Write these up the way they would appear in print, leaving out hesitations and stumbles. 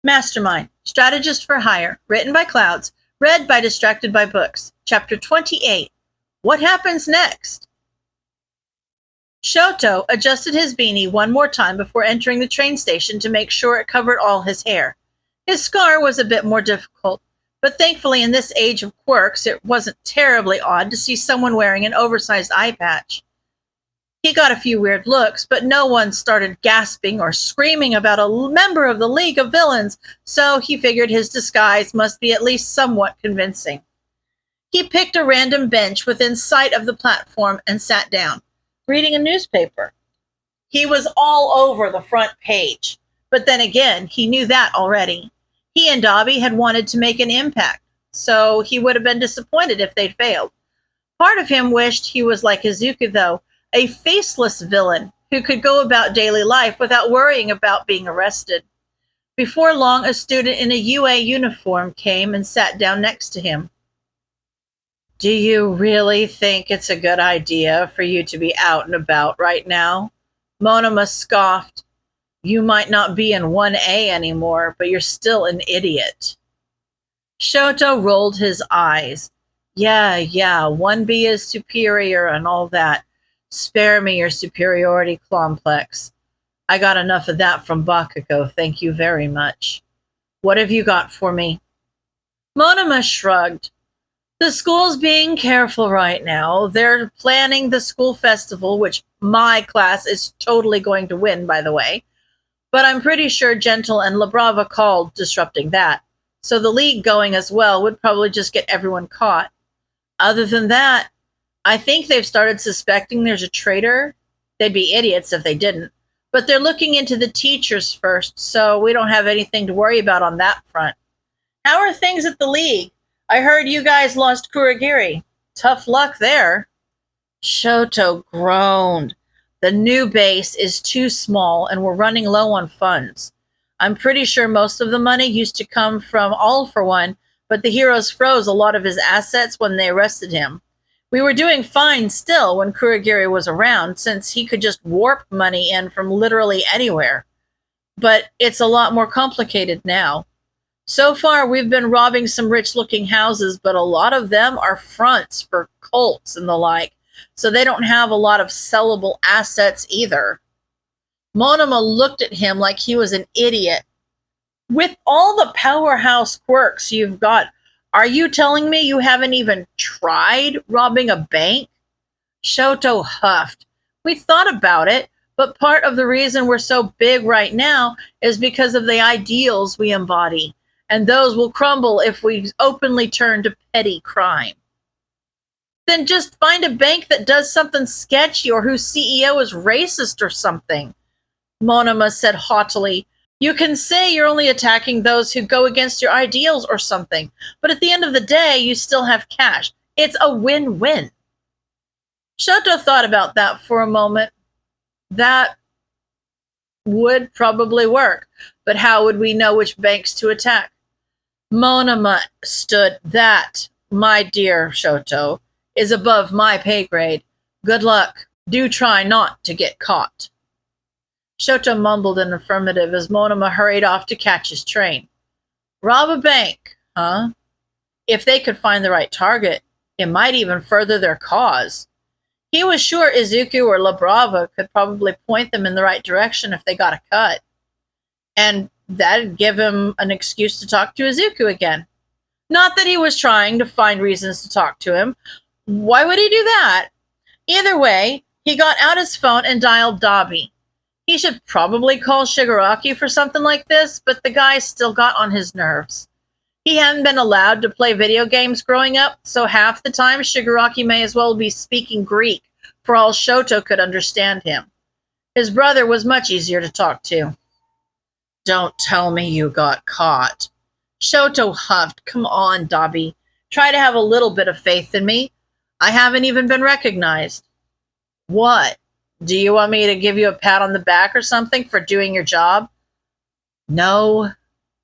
Mastermind, Strategist for Hire, written by Clouds, read by Distracted by Books. Chapter 28. What happens next? Shoto adjusted his beanie one more time before entering the train station to make sure it covered all his hair. His scar was a bit more difficult, but thankfully in this age of quirks, it wasn't terribly odd to see someone wearing an oversized eye patch. He got a few weird looks, but no one started gasping or screaming about a member of the League of Villains, so he figured his disguise must be at least somewhat convincing. He picked a random bench within sight of the platform and sat down, reading a newspaper. He was all over the front page, but then again, he knew that already. He and Dobby had wanted to make an impact, so he would have been disappointed if they'd failed. Part of him wished he was like Izuku, though, a faceless villain who could go about daily life without worrying about being arrested. Before long, a student in a UA uniform came and sat down next to him. "Do you really think it's a good idea for you to be out and about right now?" Monoma scoffed. "You might not be in 1A anymore, but you're still an idiot." Shoto rolled his eyes. Yeah, 1B is superior and all that. Spare me your superiority complex. I got enough of that from Bakugo, thank you very much. What have you got for me? Monoma shrugged. The school's being careful right now. They're planning the school festival, which my class is totally going to win, by the way. But I'm pretty sure Gentle and La Brava called disrupting that. So the league going as well would probably just get everyone caught. Other than that, I think they've started suspecting there's a traitor. They'd be idiots if they didn't. But they're looking into the teachers first, so we don't have anything to worry about on that front. How are things at the league? I heard you guys lost Kurogiri. Tough luck there. Shoto groaned. The new base is too small and we're running low on funds. I'm pretty sure most of the money used to come from All for One, but the heroes froze a lot of his assets when they arrested him. We were doing fine still when Kurogiri was around, since he could just warp money in from literally anywhere. But it's a lot more complicated now. So far, we've been robbing some rich-looking houses, but a lot of them are fronts for cults and the like, so they don't have a lot of sellable assets either. Monoma looked at him like he was an idiot. With all the powerhouse quirks you've got, are you telling me you haven't even tried robbing a bank? Shoto huffed. We thought about it, but part of the reason we're so big right now is because of the ideals we embody, and those will crumble if we openly turn to petty crime. Then just find a bank that does something sketchy or whose CEO is racist or something, Monoma said haughtily. You can say you're only attacking those who go against your ideals or something, but at the end of the day, you still have cash. It's a win-win. Shoto thought about that for a moment. That would probably work, but how would we know which banks to attack? Monoma stood. That, my dear Shoto, is above my pay grade. Good luck. Do try not to get caught. Shoto mumbled an affirmative as Monoma hurried off to catch his train. Rob a bank, huh? If they could find the right target, it might even further their cause. He was sure Izuku or La Brava could probably point them in the right direction if they got a cut. And that'd give him an excuse to talk to Izuku again. Not that he was trying to find reasons to talk to him. Why would he do that? Either way, he got out his phone and dialed Dobby. He should probably call Shigaraki for something like this, but the guy still got on his nerves. He hadn't been allowed to play video games growing up, so half the time Shigaraki may as well be speaking Greek, for all Shoto could understand him. His brother was much easier to talk to. Don't tell me you got caught. Shoto huffed. Come on, Dobby. Try to have a little bit of faith in me. I haven't even been recognized. What? Do you want me to give you a pat on the back or something for doing your job? No,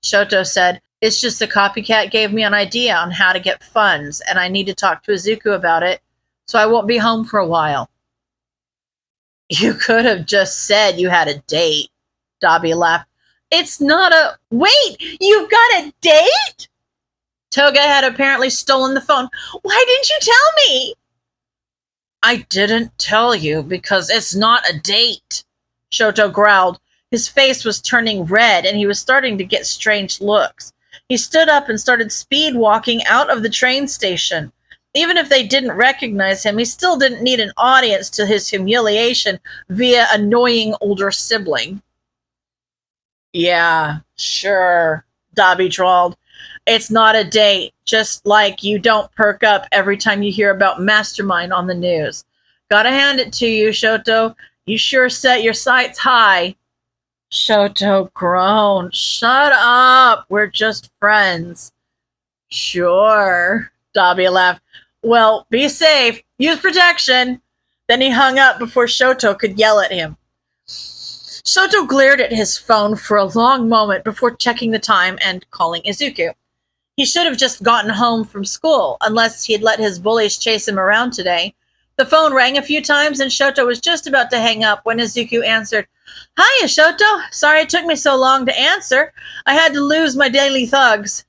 Shoto said. It's just the copycat gave me an idea on how to get funds, and I need to talk to Izuku about it, so I won't be home for a while. You could have just said you had a date, Dobby laughed. It's not a... Wait, you've got a date? Toga had apparently stolen the phone. Why didn't you tell me? I didn't tell you because it's not a date, Shoto growled. His face was turning red and he was starting to get strange looks. He stood up and started speed walking out of the train station. Even if they didn't recognize him, he still didn't need an audience to his humiliation via annoying older sibling. Yeah, sure, Dobby drawled. It's not a date, just like you don't perk up every time you hear about Mastermind on the news. Gotta hand it to you, Shoto. You sure set your sights high. Shoto groaned. Shut up. We're just friends. Sure, Dobby laughed. Well, be safe. Use protection. Then he hung up before Shoto could yell at him. Shoto glared at his phone for a long moment before checking the time and calling Izuku. He should have just gotten home from school, unless he'd let his bullies chase him around today. The phone rang a few times, and Shoto was just about to hang up when Izuku answered. Hiya, Shoto. Sorry it took me so long to answer. I had to lose my daily thugs.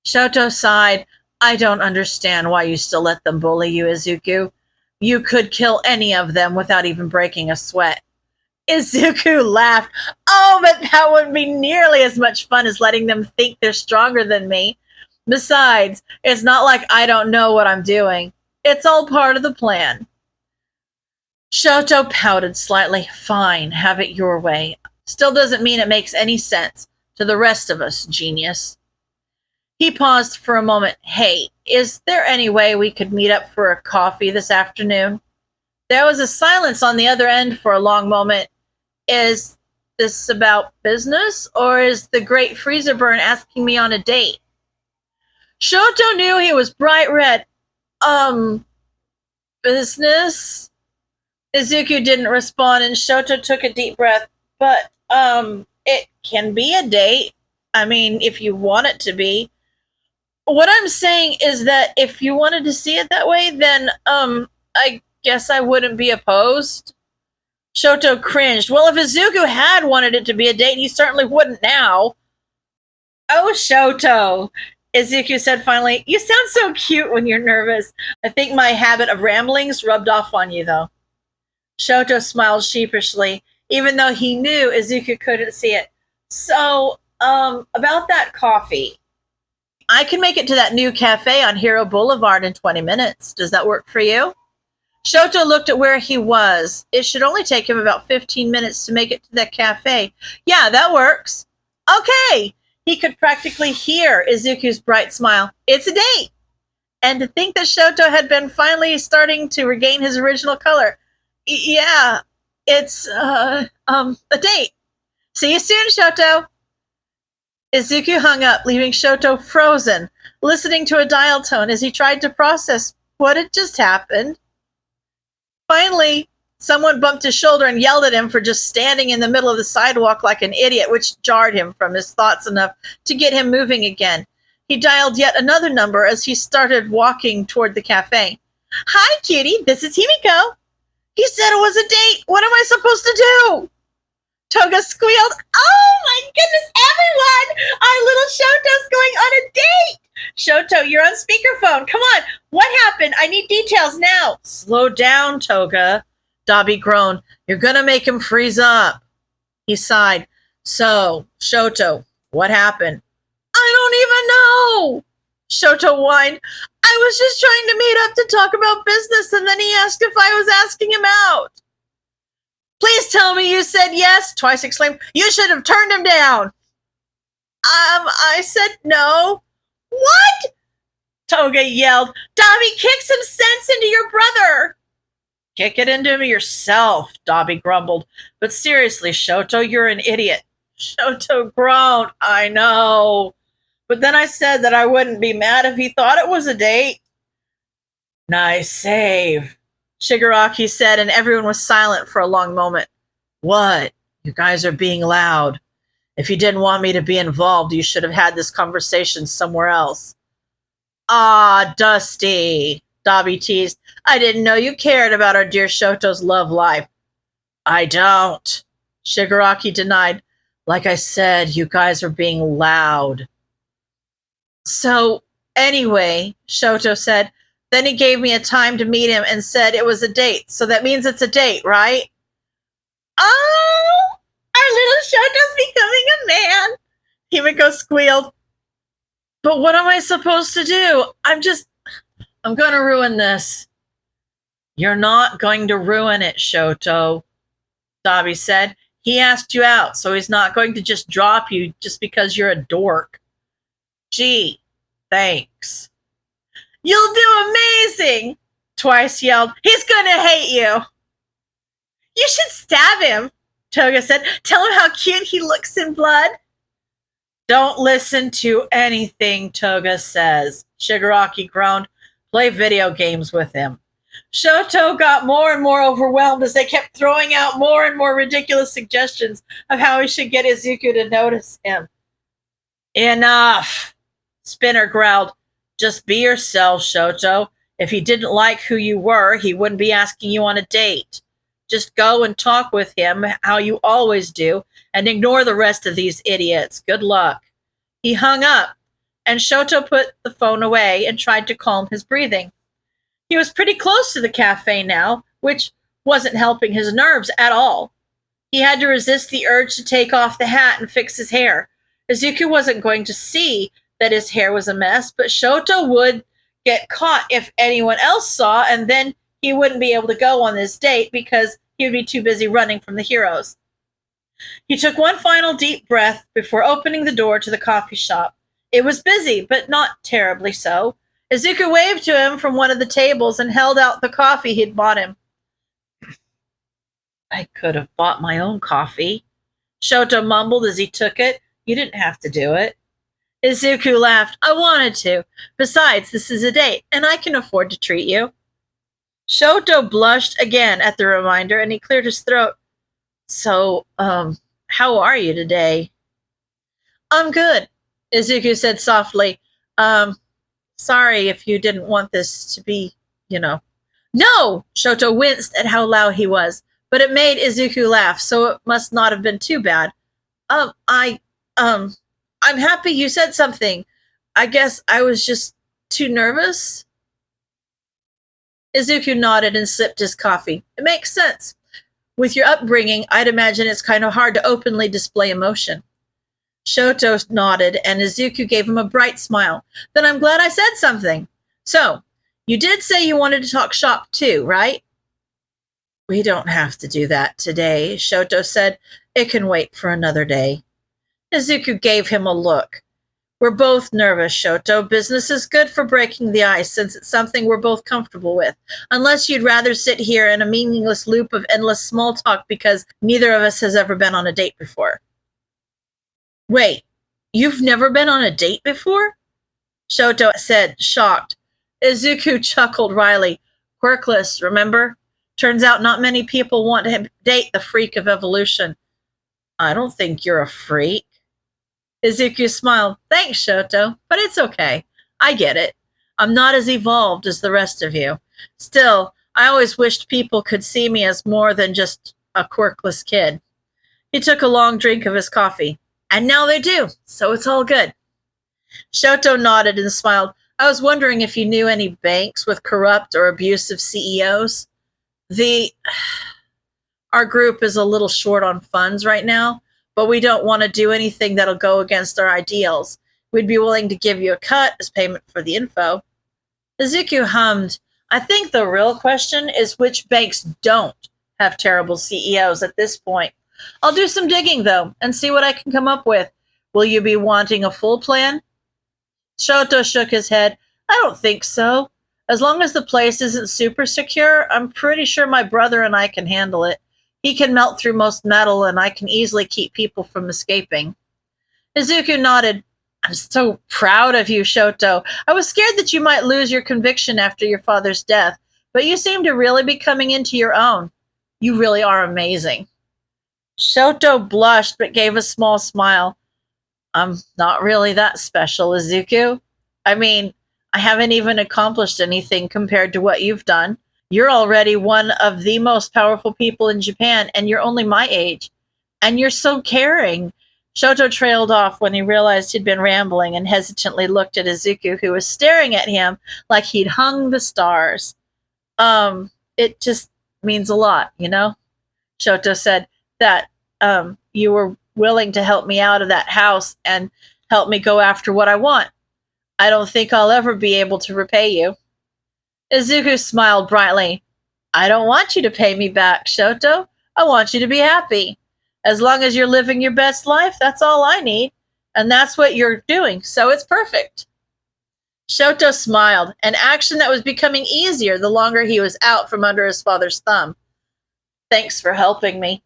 Shoto sighed. I don't understand why you still let them bully you, Izuku. You could kill any of them without even breaking a sweat. Izuku laughed. Oh, but that wouldn't be nearly as much fun as letting them think they're stronger than me. Besides, it's not like I don't know what I'm doing. It's all part of the plan. Shoto pouted slightly. Fine, have it your way. Still doesn't mean it makes any sense to the rest of us, genius. He paused for a moment. Hey, is there any way we could meet up for a coffee this afternoon? There was a silence on the other end for a long moment. Is this about business, or is the great freezer burn asking me on a date? Shoto knew he was bright red. Business? Izuku didn't respond, and Shoto took a deep breath. But, it can be a date. I mean, if you want it to be. What I'm saying is that if you wanted to see it that way, then, I guess I wouldn't be opposed. Shoto cringed. Well, if Izuku had wanted it to be a date, he certainly wouldn't now. Oh, Shoto, Izuku said finally. You sound so cute when you're nervous. I think my habit of ramblings rubbed off on you, though. Shoto smiled sheepishly, even though he knew Izuku couldn't see it. So, about that coffee. I can make it to that new cafe on Hero Boulevard in 20 minutes. Does that work for you? Shoto looked at where he was. It should only take him about 15 minutes to make it to that cafe. Yeah, that works. Okay. He could practically hear Izuku's bright smile. It's a date. And to think that Shoto had been finally starting to regain his original color. Yeah, it's, a date. See you soon, Shoto. Izuku hung up, leaving Shoto frozen, listening to a dial tone as he tried to process what had just happened. Finally, someone bumped his shoulder and yelled at him for just standing in the middle of the sidewalk like an idiot, which jarred him from his thoughts enough to get him moving again. He dialed yet another number as he started walking toward the cafe. Hi, cutie. This is Himiko. He said it was a date. What am I supposed to do? Toga squealed. Oh, my goodness, everyone! Our little Shoto's going on a date! Shoto, you're on speakerphone. Come on. What happened? I need details now. Slow down, Toga. Dobby groaned. You're going to make him freeze up. He sighed. So, Shoto, what happened? I don't even know. Shoto whined. I was just trying to meet up to talk about business, and then he asked if I was asking him out. Please tell me you said yes, Twice exclaimed. You should have turned him down. I said no. What? Toga yelled. Dobby, kick some sense into your brother. Kick it into him yourself, Dobby grumbled. But seriously, Shoto, you're an idiot. Shoto groaned. I know. But then I said that I wouldn't be mad if he thought it was a date. Nice save, Shigaraki said, and everyone was silent for a long moment. What? You guys are being loud. If you didn't want me to be involved, you should have had this conversation somewhere else. Ah, Dusty, Dobby teased. I didn't know you cared about our dear Shoto's love life. I don't, Shigaraki denied. Like I said, you guys are being loud. So, anyway, Shoto said, then he gave me a time to meet him and said it was a date. So that means it's a date, right? Oh, our little Shoto's becoming a man. Himiko squealed. But what am I supposed to do? I'm going to ruin this. You're not going to ruin it, Shoto, Dabi said. He asked you out, so he's not going to just drop you just because you're a dork. Gee, thanks. You'll do amazing, Twice yelled. He's going to hate you. You should stab him, Toga said. Tell him how cute he looks in blood. Don't listen to anything Toga says, Shigaraki groaned. Play video games with him. Shoto got more and more overwhelmed as they kept throwing out more and more ridiculous suggestions of how he should get Izuku to notice him. Enough, Spinner growled. Just be yourself, Shoto. If he didn't like who you were, he wouldn't be asking you on a date. Just go and talk with him how you always do and ignore the rest of these idiots. Good luck. He hung up, and Shoto put the phone away and tried to calm his breathing. He was pretty close to the cafe now, which wasn't helping his nerves at all. He had to resist the urge to take off the hat and fix his hair. Izuku wasn't going to see that his hair was a mess, but Shoto would get caught if anyone else saw, and then he wouldn't be able to go on this date because he would be too busy running from the heroes. He took one final deep breath before opening the door to the coffee shop. It was busy, but not terribly so. Izuku waved to him from one of the tables and held out the coffee he'd bought him. I could have bought my own coffee, Shoto mumbled as he took it. You didn't have to do it. Izuku laughed. I wanted to. Besides, this is a date, and I can afford to treat you. Shoto blushed again at the reminder, and he cleared his throat. So, how are you today? I'm good, Izuku said softly. Sorry if you didn't want this to be, No! Shoto winced at how loud he was, but it made Izuku laugh, so it must not have been too bad. I'm happy you said something. I guess I was just too nervous? Izuku nodded and sipped his coffee. It makes sense. With your upbringing, I'd imagine it's kind of hard to openly display emotion. Shoto nodded, and Izuku gave him a bright smile. Then I'm glad I said something. So, you did say you wanted to talk shop too, right? We don't have to do that today, Shoto said. It can wait for another day. Izuku gave him a look. We're both nervous, Shoto. Business is good for breaking the ice since it's something we're both comfortable with. Unless you'd rather sit here in a meaningless loop of endless small talk because neither of us has ever been on a date before. Wait, you've never been on a date before? Shoto said, shocked. Izuku chuckled wryly. Quirkless, remember? Turns out not many people want to date the freak of evolution. I don't think you're a freak. Izuku smiled. Thanks, Shoto, but it's okay. I get it. I'm not as evolved as the rest of you. Still, I always wished people could see me as more than just a quirkless kid. He took a long drink of his coffee. And now they do, so it's all good. Shoto nodded and smiled. I was wondering if you knew any banks with corrupt or abusive CEOs. Our group is a little short on funds right now, but we don't want to do anything that'll go against our ideals. We'd be willing to give you a cut as payment for the info. Izuku hummed. I think the real question is which banks don't have terrible CEOs at this point. I'll do some digging, though, and see what I can come up with. Will you be wanting a full plan? Shoto shook his head. I don't think so. As long as the place isn't super secure, I'm pretty sure my brother and I can handle it. He can melt through most metal, and I can easily keep people from escaping. Izuku nodded. I'm so proud of you, Shoto. I was scared that you might lose your conviction after your father's death, but you seem to really be coming into your own. You really are amazing. Shoto blushed but gave a small smile. I'm not really that special, Izuku. I mean, I haven't even accomplished anything compared to what you've done. You're already one of the most powerful people in Japan, and you're only my age. And you're so caring. Shoto trailed off when he realized he'd been rambling and hesitantly looked at Izuku, who was staring at him like he'd hung the stars. It just means a lot, you know? Shoto said that you were willing to help me out of that house and help me go after what I want. I don't think I'll ever be able to repay you. Izuku smiled brightly. I don't want you to pay me back, Shoto. I want you to be happy. As long as you're living your best life, that's all I need. And that's what you're doing, so it's perfect. Shoto smiled, an action that was becoming easier the longer he was out from under his father's thumb. Thanks for helping me.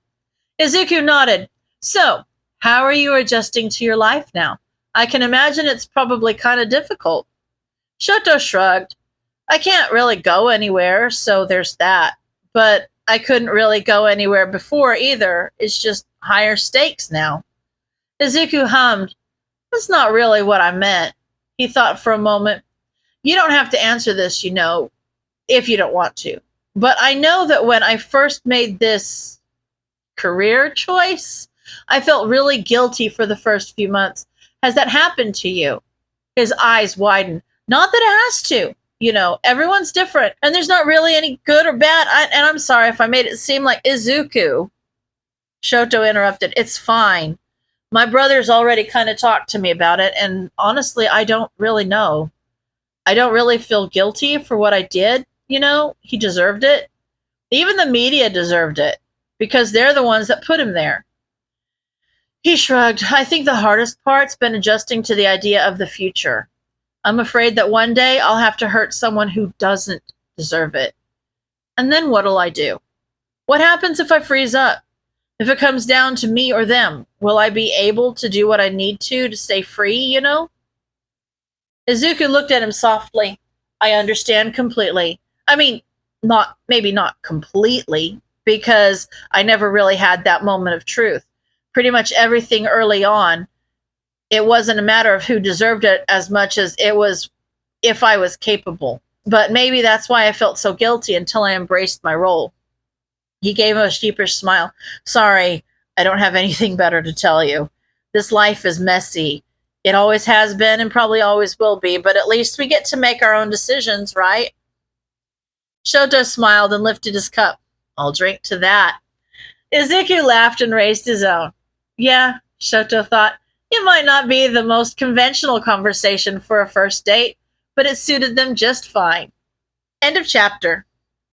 Izuku nodded. So, how are you adjusting to your life now? I can imagine it's probably kind of difficult. Shoto shrugged. I can't really go anywhere, so there's that. But I couldn't really go anywhere before either. It's just higher stakes now. Izuku hummed. That's not really what I meant. He thought for a moment. You don't have to answer this, you know, if you don't want to. But I know that when I first made this career choice, I felt really guilty for the first few months. Has that happened to you? His eyes widened. Not that it has to. You know, everyone's different, and there's not really any good or bad. And I'm sorry if I made it seem like Izuku. Shoto interrupted. It's fine. My brother's already kind of talked to me about it, and honestly, I don't really know. I don't really feel guilty for what I did. You know, he deserved it. Even the media deserved it, because they're the ones that put him there. He shrugged. I think the hardest part's been adjusting to the idea of the future. I'm afraid that one day I'll have to hurt someone who doesn't deserve it. And then what'll I do? What happens if I freeze up? If it comes down to me or them, will I be able to do what I need to stay free, you know? Izuku looked at him softly. I understand completely. I mean, maybe not completely, because I never really had that moment of truth. Pretty much everything early on, it wasn't a matter of who deserved it as much as it was if I was capable. But maybe that's why I felt so guilty until I embraced my role. He gave him a sheepish smile. Sorry, I don't have anything better to tell you. This life is messy. It always has been and probably always will be, but at least we get to make our own decisions, right? Shoto smiled and lifted his cup. I'll drink to that. Izuku laughed and raised his own. Yeah, Shoto thought, it might not be the most conventional conversation for a first date, but it suited them just fine. End of chapter.